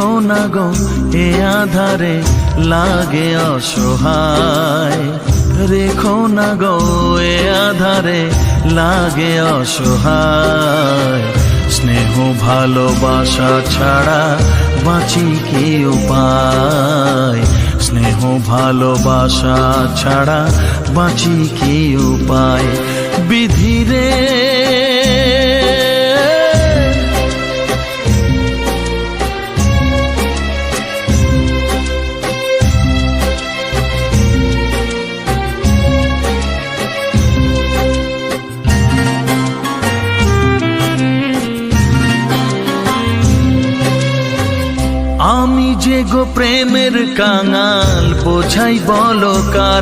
রেখো না গো এ আধারে লাগে অসহায়, রেখো না গো এ আধারে লাগে অসহায়। স্নেহ ভালোবাসা ছাড়া বাঁচি কি উপায়, স্নেহ ভালোবাসা ছাড়া বাঁচি কি উপায়। বিধিরে আমি যে গো প্রেমের কাঙাল, বোঝাই বলো কারে।